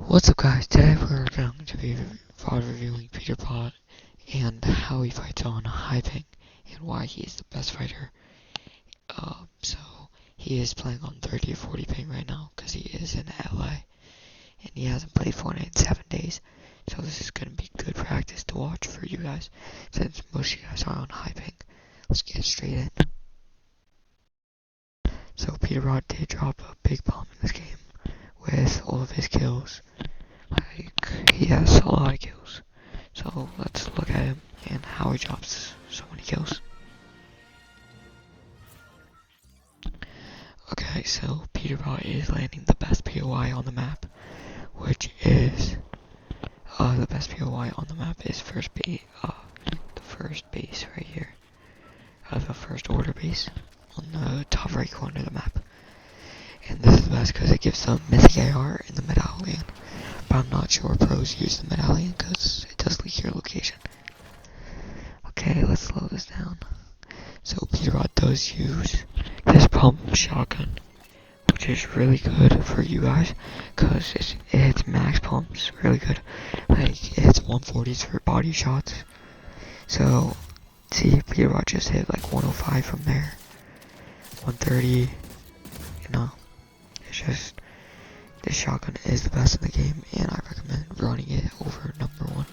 What's up guys, today we're going to be VOD reviewing Peterbot and how he fights on high ping and why he is the best fighter. So he is playing on 30 or 40 ping right now because he is in LA and he hasn't played Fortnite in 7 days. So this is going to be good practice to watch for you guys since most of you guys are on high ping. Let's get straight in. So Peterbot did drop a big bomb in this game with all of his kills. Like, he has a lot of kills. So let's look at him and how he drops so many kills. Okay, so Peterbot is landing the best POI on the map, which is the best POI on the map is the first base right here, the first order base on the top right corner of the map. And this is the best because it gives them mythic AR in the medallion. But I'm not sure pros use the medallion because it does leak your location. Okay, let's slow this down. So Peterbot does use this pump shotgun, which is really good for you guys because it hits max pumps really good. Like, it hits 140s for body shots. So, see, Peterbot just hit like 105 from there. 130, you know, it's just, this shotgun is the best in the game and I recommend running it over number 1.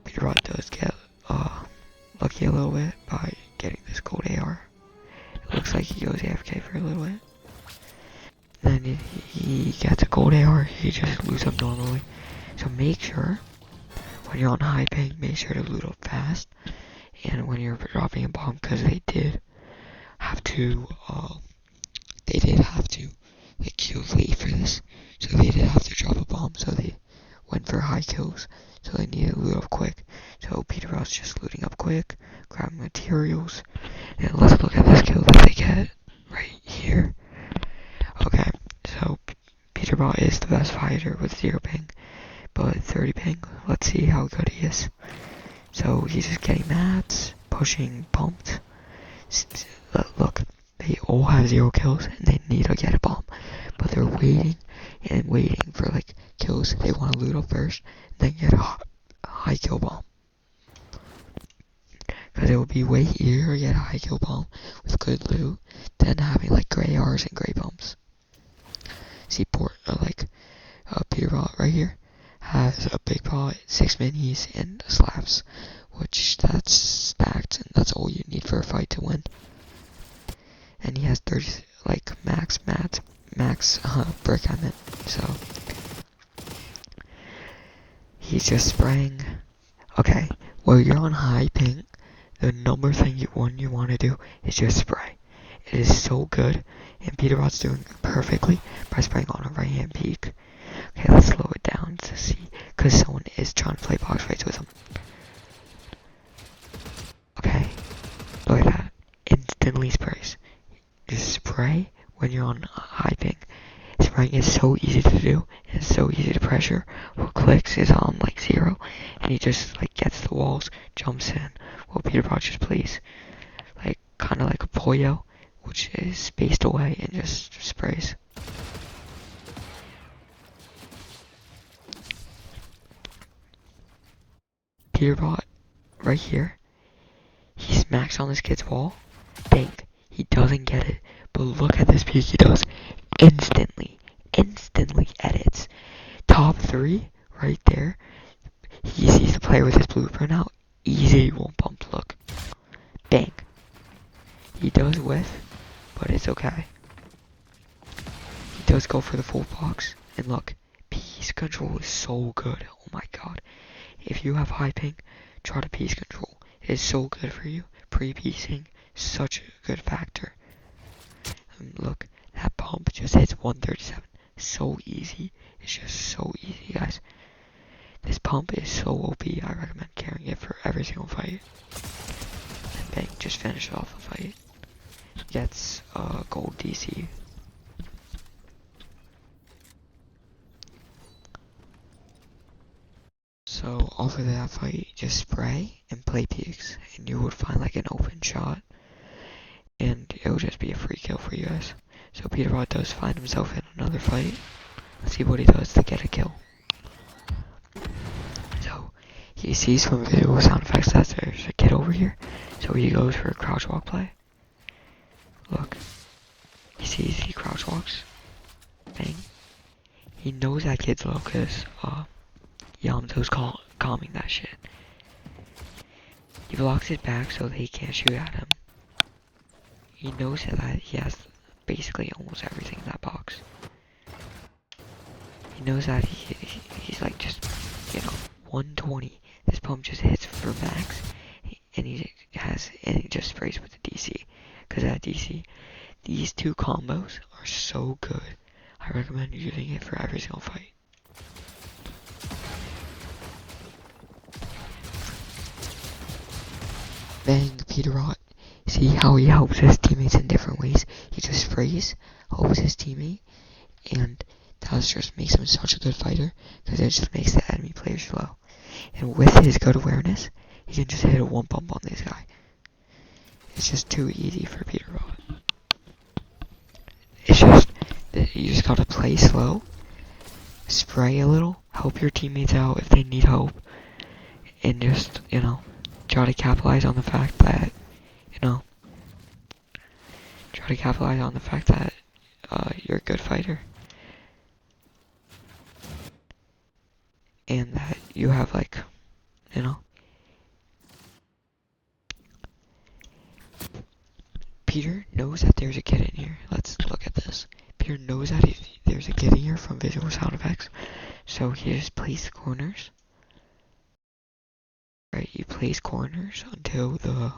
Peterbot does get lucky a little bit by getting this gold AR. It looks like he goes AFK for a little bit. Then he gets a gold AR, he just loots up normally. So make sure, when you're on high ping, make sure to loot up fast. And when you're dropping a bomb, because they did have to like kill late for this. So they did have to drop a bomb, so they went for high kills. So they needed to loot up quick. So Peterbot's just looting up quick, grabbing materials. And let's look at this kill that they get right here. Okay, so Peterbot is the best fighter with 0 ping, but 30 ping, let's see how good he is. So he's just getting mats, pushing, pumped. Look, they all have 0 kills and they need to get a bomb, but they're waiting and waiting for like kills. They want to loot up first, then get a high kill bomb. Because it would be way easier to get a high kill bomb with good loot than having like gray R's and gray pumps. See, Peterbot right here has a big pot, 6 minis, and slabs, which that's stacked, and that's all you need for a fight to win. And he has 30, like, max brick, I meant, so he's just spraying. Okay, while you're on high ping, the number thing you want to do is just spray. It is so good, and Peterbot's doing it perfectly by spraying on a right hand peak. Okay, let's slow it down to see, because someone is trying to play box fights with him. Okay, look at that. Instantly sprays. Just spray when you're on high ping. Spraying is so easy to do, and it's so easy to pressure. What clicks is on like 0, and he just like gets the walls, jumps in. Well, Peterbot just plays like kind of like a Poyo, which is spaced away and just sprays. Peterbot, right here, he smacks on this kid's wall. Bang, he doesn't get it, but look at this peek he does. Instantly edits. Top 3, right there. He sees the player with his blueprint out. Easy 1 pump look. Bang. He does whiff, but it's okay. He does go for the full box, and look, piece control is so good. Oh my god. If you have high ping, try to piece control. It is so good for you. Pre-piecing, such a good factor. And look, that pump just hits 137. So easy. It's just so easy, guys. This pump is so OP. I recommend carrying it for every single fight. And bang, just finish off the fight. Gets gold DC. So after that fight, just spray and play peeks, and you would find like an open shot, and it will just be a free kill for you guys. So Peterbot does find himself in another fight. Let's see what he does to get a kill. So he sees from visual sound effects that there's a kid over here. So he goes for a crouch walk play. Look. He sees, he crouch walks. Bang. He knows that kid's low because Yamto's calming that shit. He blocks his back so they can't shoot at him. He knows that he has basically almost everything in that box. He knows that he's like just, 120. This pump just hits for max, and he just sprays with the DC. Because that DC, these two combos are so good. I recommend using it for every single fight. Bang, Peterbot. See how he helps his teammates in different ways? He just sprays, helps his teammate, and that just makes him such a good fighter, because it just makes the enemy player slow. And with his good awareness, he can just hit a one bump on this guy. It's just too easy for Peterbot. It's just that you just gotta play slow, spray a little, help your teammates out if they need help, and just, try to capitalize on the fact that, you're a good fighter. And that you have Peter knows that there's a kid in here. Let's look at this. Peter knows that there's a kid in here from visual sound effects. So he just plays corners. Right, he plays corners until the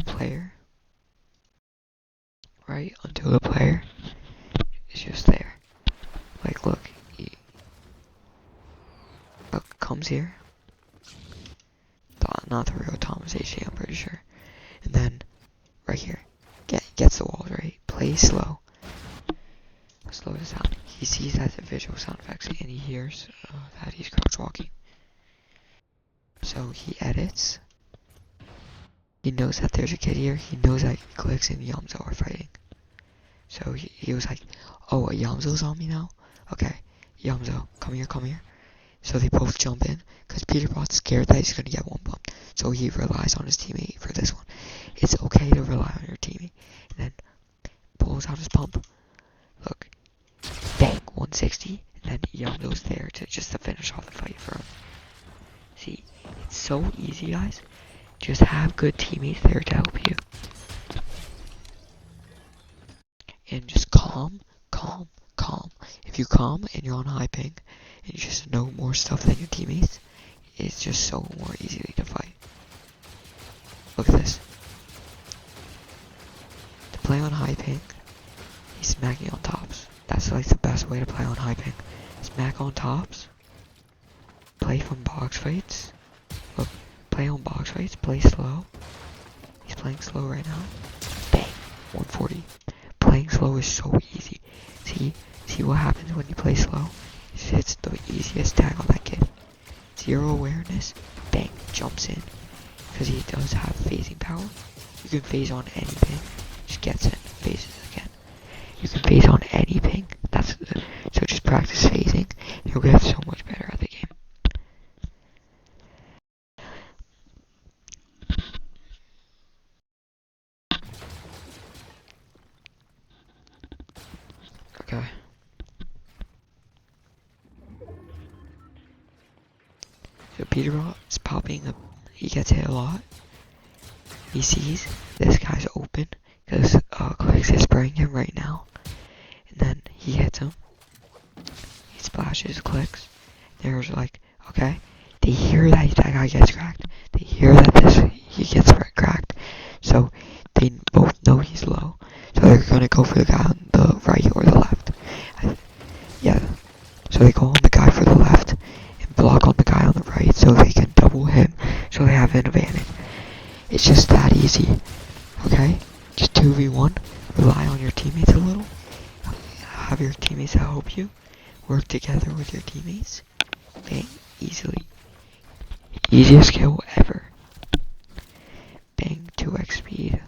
player. Right, until the player is just there. Like, look, he comes here. Not the real Thomas HC, I'm pretty sure. And then, right here, gets the walls, right? Plays slow. Slow the sound. He sees that the visual sound effects, and he hears that he's crouch walking. So he edits. He knows that there's a kid here. He knows that Clicks and Yamzo are fighting. So he was like, oh, Yamzo's on me now? Okay, Yamzo, come here. So they both jump in, because Peterbot's scared that he's going to get one bump. So he relies on his teammate for this one. It's okay to rely on your teammate. And then pulls out his pump. Look. Bang, 160. And then Yamzo's there to finish off the fight for him. See, it's so easy, guys. Just have good teammates there to help you. And just calm. If you calm and you're on high ping, and you just know more stuff than your teammates, it's just so more easily to fight. Look at this. To play on high ping, he's smacking on tops. That's like the best way to play on high ping. Smack on tops. Play from box fights. Look, play on box fights. Play slow. He's playing slow right now. Bang, 140. Playing slow is so easy. See what happens when you play slow? He hits the easiest tag on that kid. Zero awareness. Bang, jumps in. Because he does have phasing power. You can phase on any ping. Just gets in, phases again. You can phase on any ping. So just practice phasing. You'll get so much better at the game. Okay. So Peterbot's popping up. He gets hit a lot. He sees this guy's open because Clicks is spraying him right now. And then he hits him. He splashes Clicks. There's okay. They hear that guy gets cracked. They hear that he gets cracked. So they both know he's low. So they're gonna go for the guy on the right or the left. Yeah. So they go on the guy for the left and block on the guy on the right so they can double him so they have an advantage. It's just that easy. Okay? Just 2v1. Rely on your teammates a little. Have your teammates help you. Work together with your teammates. Bang. Easily. Easiest kill ever. Bang. 2x speed.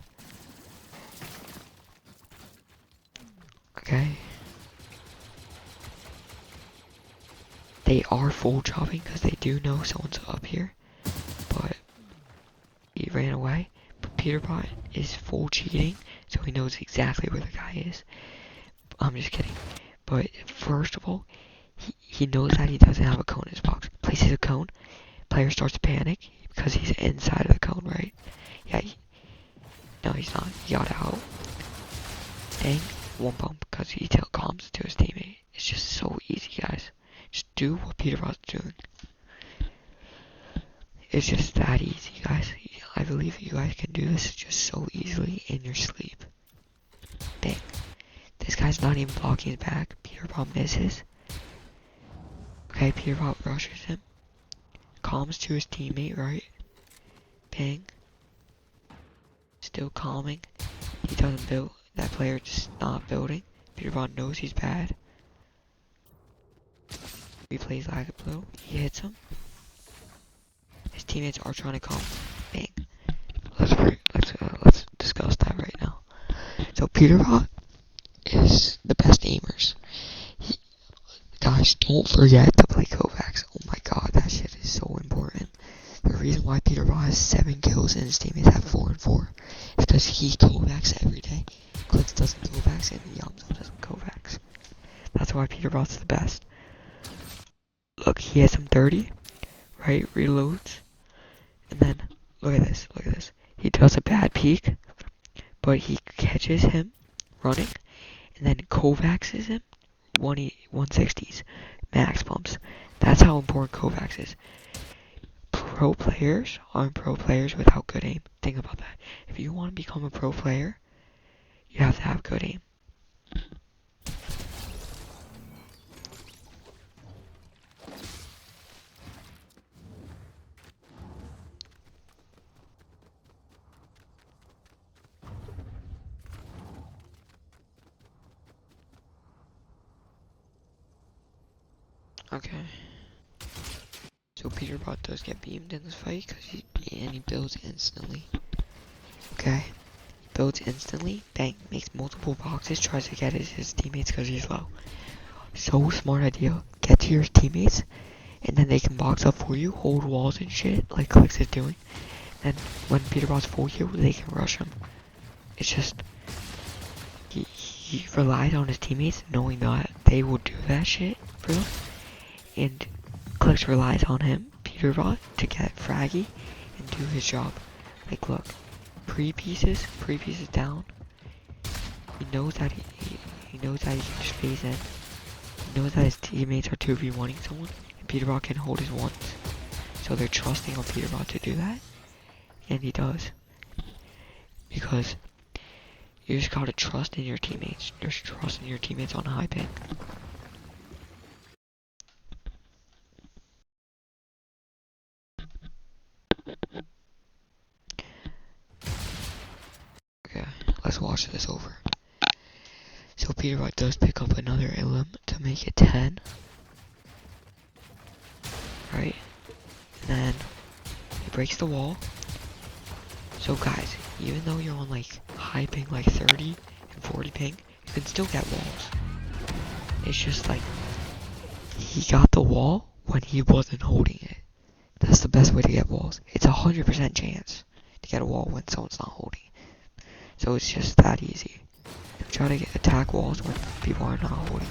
They are full chopping because they do know someone's up here. But he ran away. But Peterbot is full cheating, so he knows exactly where the guy is. I'm just kidding. But first of all, he knows that he doesn't have a cone in his box. Places a cone, player starts to panic because he's inside of the cone, right? Yeah, no he's not. He got out. Dang, one bump because he telecoms to his teammate. It's just so easy, guys. Just do what Peterbot's doing. It's just that easy, guys. I believe you guys can do this just so easily in your sleep. Bang. This guy's not even blocking his back. Peterbot misses. Okay, Peterbot rushes him. Calms to his teammate, right? Bang. Still calming. He doesn't build. That player just not building. Peterbot knows he's bad. He plays like a blue. He hits him. His teammates are trying to calm. Bang. Let's discuss that right now. So Peterbot is the best aimers. Guys, don't forget to play Kovacs. Oh my god, that shit is so important. The reason why Peterbot has 7 kills and his teammates have 4 and 4 is because he Kovacs every day. Clicks doesn't Kovacs and Yamzo doesn't Kovacs. That's why Peterbot's the best. Look, he has some 30, right? Reloads. And then, look at this. He does a bad peek, but he catches him running, and then Kovacs him 160s, max bumps. That's how important Kovacs is. Pro players aren't pro players without good aim. Think about that. If you want to become a pro player, you have to have good aim. Okay. So Peterbot does get beamed in this fight because he builds instantly. Okay. He builds instantly. Bang. Makes multiple boxes. Tries to get his teammates because he's low. So smart idea. Get to your teammates, and then they can box up for you, hold walls and shit, like Clicks is doing. And when Peterbot's full heal, they can rush him. It's just he relies on his teammates, knowing that they will do that shit for him. And Clicks relies on him, Peterbot, to get fraggy and do his job. Like, look, pre-pieces down. He knows that he knows that he can just phase in. He knows that his teammates are 2v1ing someone, and Peterbot can hold his ones. So they're trusting on Peterbot to do that, and he does. Because you just gotta trust in your teammates. Just trust in your teammates on high ping. Okay, let's watch this over. So Peterbot does pick up another Ilum to make it 10. Right? And then he breaks the wall. So guys, even though you're on like high ping, like 30 and 40 ping, you can still get walls. It's just like, he got the wall when he wasn't holding it. That's the best way to get walls. It's 100% chance to get a wall when someone's not holding it. So it's just that easy. Try to attack walls when people are not holding.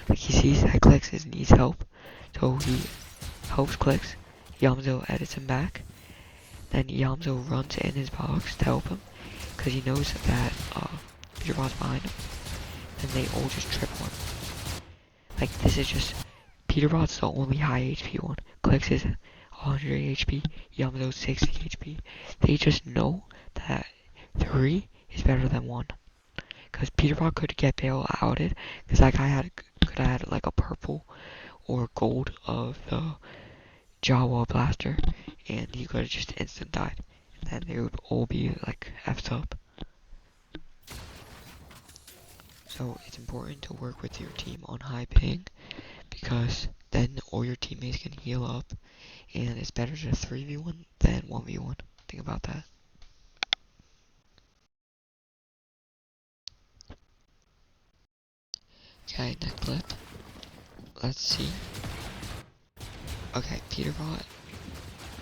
Like, he sees that Clicks needs help, so he helps Clicks. Yamzo edits him back. Then Yamzo runs in his box to help him, because he knows that Peterbot's behind him. And they all just triple him. Like, this is just, Peterbot's the only high HP one. Clicks is 100 HP, Yamzo's 60 HP. They just know that 3 is better than 1. Because Peterbot could get bail outed, because that guy could have had like a purple or gold of the Jawa blaster, and he could have just instant died. And then they would all be like F'd up. So it's important to work with your team on high ping, because then all your teammates can heal up, and it's better to 3v1 than 1v1. Think about that. Okay, next clip. Let's see Okay, Peterbot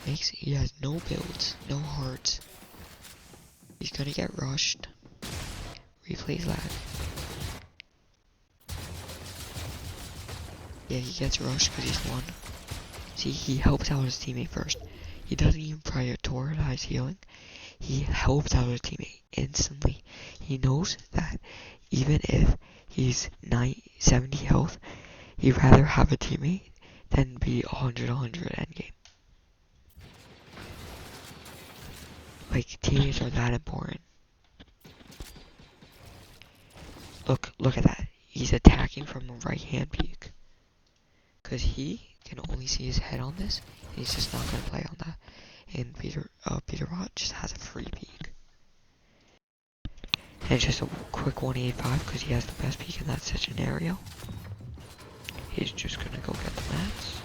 he has no builds, no hearts. He's gonna get rushed. Replays lag. Yeah, he gets rushed because he's one. See, he helps out his teammate first. He doesn't even prioritize healing. He helps out his teammate instantly. He knows that even if he's 70 health, he'd rather have a teammate than be 100 endgame. Like, teammates are that important. Look at that. He's attacking from a right-hand peak. Because he can only see his head on this, and he's just not going to play on that. And Peterbot just has a free peek. And it's just a quick 185 because he has the best peek in that scenario. He's just going to go get the mats.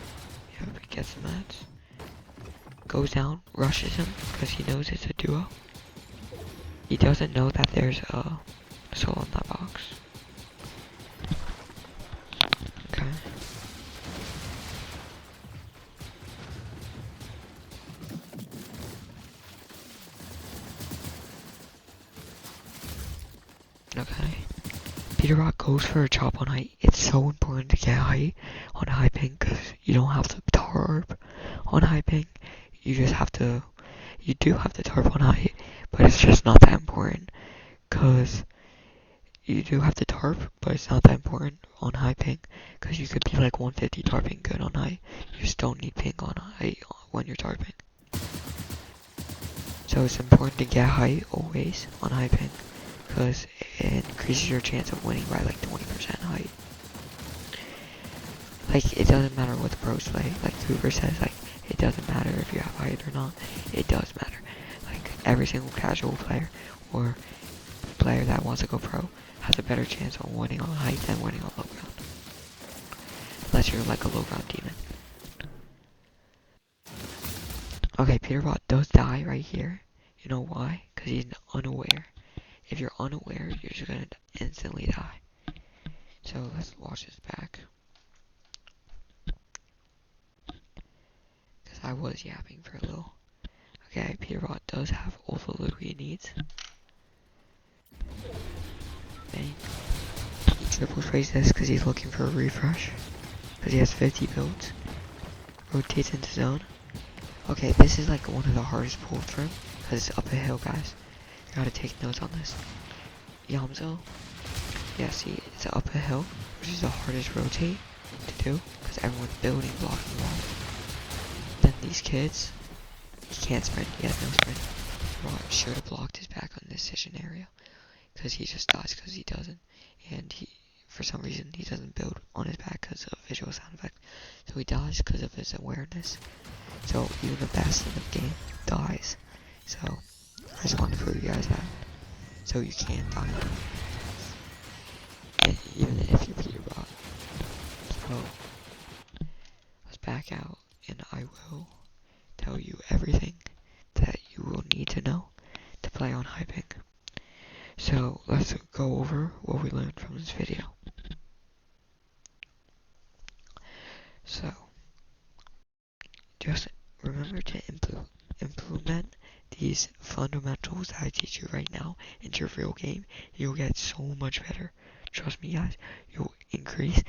Yep, he gets the mats. Goes down, rushes him because he knows it's a duo. He doesn't know that there's a soul in that box. Okay. Okay. Peterbot goes for a chop on height. It's so important to get height on high ping because you don't have to tarp on high ping. You just have to, you do have to tarp on height, but it's just not that important because you do have to tarp, but it's not that important on high ping because you could be like 150 tarping good on height. You just don't need ping on height when you're tarping. So it's important to get height always on high ping because it increases your chance of winning by like 20% height. Like, it doesn't matter what the pros play. Like Cooper says, like, it doesn't matter if you have height or not. It does matter. Like, every single casual player or player that wants to go pro has a better chance of winning on height than winning on low ground. Unless you're like a low ground demon. Okay, Peterbot does die right here. You know why? Because he's unaware. If you're unaware, you're just gonna instantly die. So let's watch this back. Because I was yapping for a little. Okay, Peterbot does have all the loot he needs. And he triple sprays this because he's looking for a refresh. Because he has 50 builds. Rotates into zone. Okay, this is like one of the hardest pulls for him. Because it's up a hill, guys. You gotta take notes on this. Yamzo. Yeah, see, it's up a hill, which is the hardest rotate to do. Because everyone's building, blocking walls. Then these kids, he can't sprint, he has no sprint. Peterbot should have blocked his back on this scenario. Because he just dies because he doesn't. And he, for some reason, he doesn't build on his back because of visual sound effect. So he dies because of his awareness. So even the best in the game dies. So I just wanted to prove you guys that. So you can't die. And even if you Peterbot. So let's back out and I will tell you everything that you will need to know to play on high ping. So let's go over what we learned from this video. So just remember to implement these fundamentals that I teach you right now into your real game. You'll get so much better. Trust me, guys. You'll increase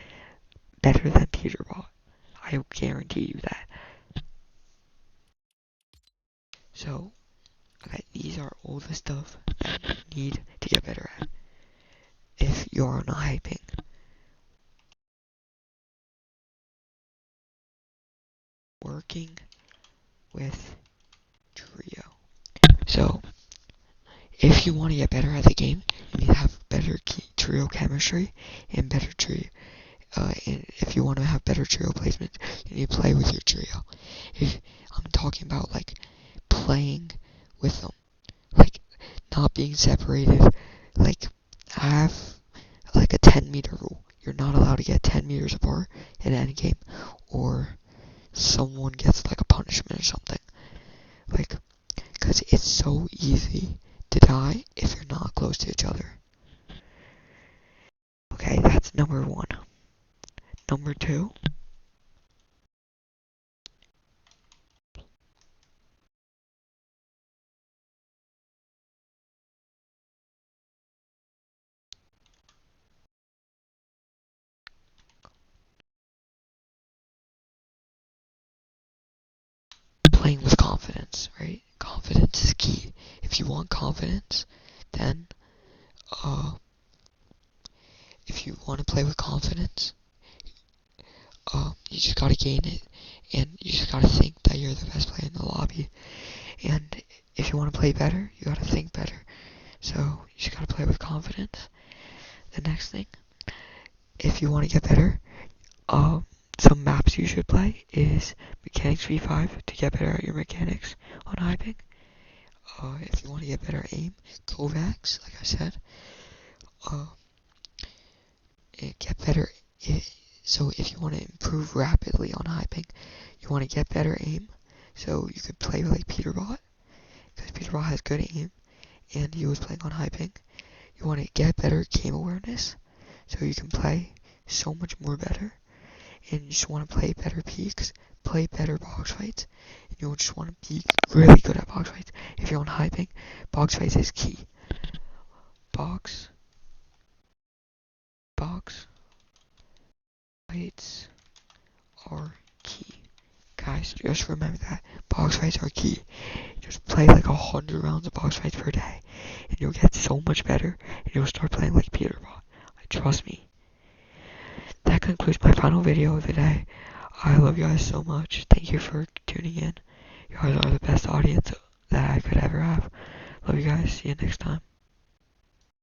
better than Peterbot. I guarantee you that. So, okay, these are all the stuff that you need to get better at. If you're on a high ping. Working with trio. So, if you want to get better at the game, you need to have better trio chemistry and better trio. And if you want to have better trio placement, you need to play with your trio. If I'm talking about like playing with them, like not being separated, like have like a 10-meter rule. You're not allowed to get 10 meters apart in any game, or someone gets like a punishment or something. Like, because it's so easy to die if you're not close to each other. Okay, that's number one. Number two, confidence, right? Confidence is key. If you want confidence, then, if you want to play with confidence, you just gotta gain it, and you just gotta think that you're the best player in the lobby. And if you want to play better, you gotta think better. So you just gotta play with confidence. The next thing, if you want to get better, some maps you should play is Mechanics V5 to get better at your mechanics on hyping. If you want to get better aim, Kovacs, like I said. Get better. So if you want to improve rapidly on hyping, you want to get better aim. So you could play like Peterbot, because Peterbot has good aim, and he was playing on hyping. You want to get better game awareness, so you can play so much more better. And you just want to play better peaks, play better box fights. And you just want to be really good at box fights. If you're on hyping, box fights is key. Box fights are key. Guys, just remember that. Box fights are key. Just play like 100 rounds of box fights per day, and you'll get so much better, and you'll start playing like Peterbot. Trust me. That concludes my final video of the day. I love you guys so much. Thank you for tuning in. You guys are the best audience that I could ever have. Love you guys. See you next time.